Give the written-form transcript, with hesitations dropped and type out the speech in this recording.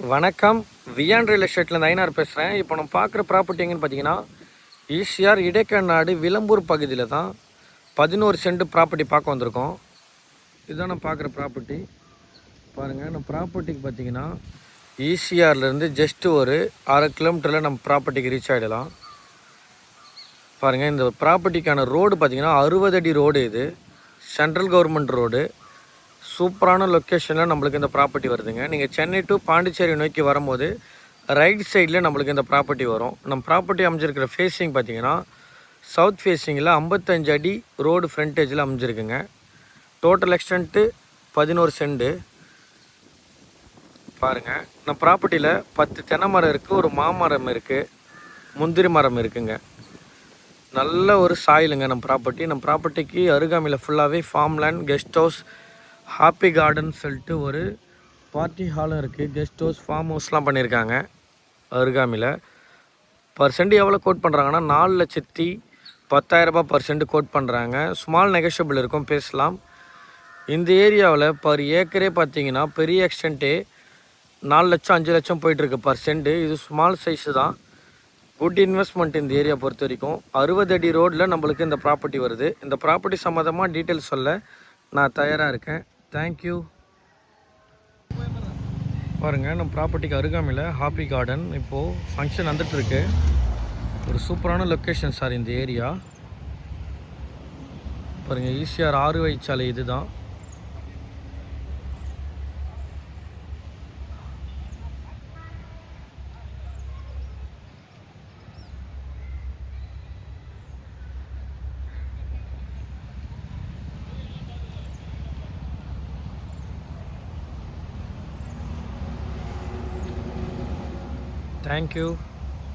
வணக்கம். வியான் ரியல் எஸ்டேட்லேருந்து ஐநார் பேசுகிறேன். இப்போ நம்ம பார்க்குற ப்ராப்பர்ட்டி எங்கன்னு பார்த்தீங்கன்னா, ஈசிஆர் இடைக்கநாடு விளம்பூர் பகுதியில் தான் 11 சென்ட் ப்ராப்பர்ட்டி பார்க்க வந்திருக்கோம். இதுதான் நம்ம பார்க்குற ப்ராப்பர்ட்டி. பாருங்கள், நம்ம ப்ராப்பர்ட்டிக்கு பார்த்தீங்கன்னா ஈசிஆர்லேருந்து ஜஸ்ட்டு ஒரு 6 கிலோமீட்டரில் நம்ம ப்ராப்பர்ட்டிக்கு ரீச் ஆகிடலாம். பாருங்கள், இந்த ப்ராப்பர்ட்டிக்கான ரோடு பார்த்தீங்கன்னா 60 அடி ரோடு. இது சென்ட்ரல் கவர்மெண்ட் ரோடு. சூப்பரான லொக்கேஷனில் நம்மளுக்கு இந்த ப்ராப்பர்ட்டி வருதுங்க. நீங்கள் சென்னை டு பாண்டிச்சேரி நோக்கி வரும்போது ரைட் சைடில் நம்மளுக்கு இந்த ப்ராப்பர்ட்டி வரும். நம்ம ப்ராப்பர்ட்டி அமைஞ்சிருக்கிற ஃபேஸிங் பார்த்தீங்கன்னா சவுத் ஃபேஸிங்கில் 55 அடி ரோடு ஃப்ரண்டேஜில் அமைஞ்சிருக்குங்க. Total extent 11 cent. பாருங்கள், நம்ம ப்ராப்பர்ட்டியில் 10 தென்னை மரம் இருக்குது, ஒரு மாமரம் இருக்குது, முந்திரி மரம் இருக்குங்க. நல்ல ஒரு சாயிலுங்க நம்ம ப்ராப்பர்ட்டி. நம்ம ப்ராப்பர்ட்டிக்கு அருகாமையில் ஃபுல்லாகவே farm land, guest house, happy garden சொல்லிட்டு ஒரு பார்ட்டி ஹாலும் இருக்குது. கெஸ்ட் ஹவுஸ், ஃபார்ம் ஹவுஸ்லாம் பண்ணியிருக்காங்க அருகாமையில். பர்சென்ட் எவ்வளோ கோட் பண்ணுறாங்கன்னா 4,10,000 ரூபாய் பர்சென்ட் கோட் பண்ணுறாங்க. ஸ்மால் நெகோஷியபிள் இருக்கும், பேசலாம். இந்த ஏரியாவில் பர் ஏக்கரே பார்த்தீங்கன்னா பெரிய எக்ஸ்டென்ட்டே 4 லட்சம் 5 லட்சம் போயிட்டுருக்கு பர்சென்ட். இது ஸ்மால் சைஸு தான். குட் இன்வெஸ்ட்மெண்ட் இந்த ஏரியா பொறுத்த வரைக்கும். 60 அடி ரோடில் நம்மளுக்கு இந்த ப்ராப்பர்ட்டி வருது. இந்த ப்ராப்பர்ட்டி சம்மந்தமாக டீட்டெயில்ஸ் சொல்ல நான் தயாராக இருக்கேன். தேங்க்யூ. பாருங்கள், நம்ம ப்ராப்பர்ட்டிக்கு அருகாமையில் ஹாப்பி கார்டன் இப்போது ஃபங்க்ஷன் வந்துட்டுருக்கு. ஒரு சூப்பரான லொக்கேஷன் சார் இந்த ஏரியா. பாருங்கள், ஈசிஆர் 6 வழிச்சாலை இது தான். தேங்க்யூ.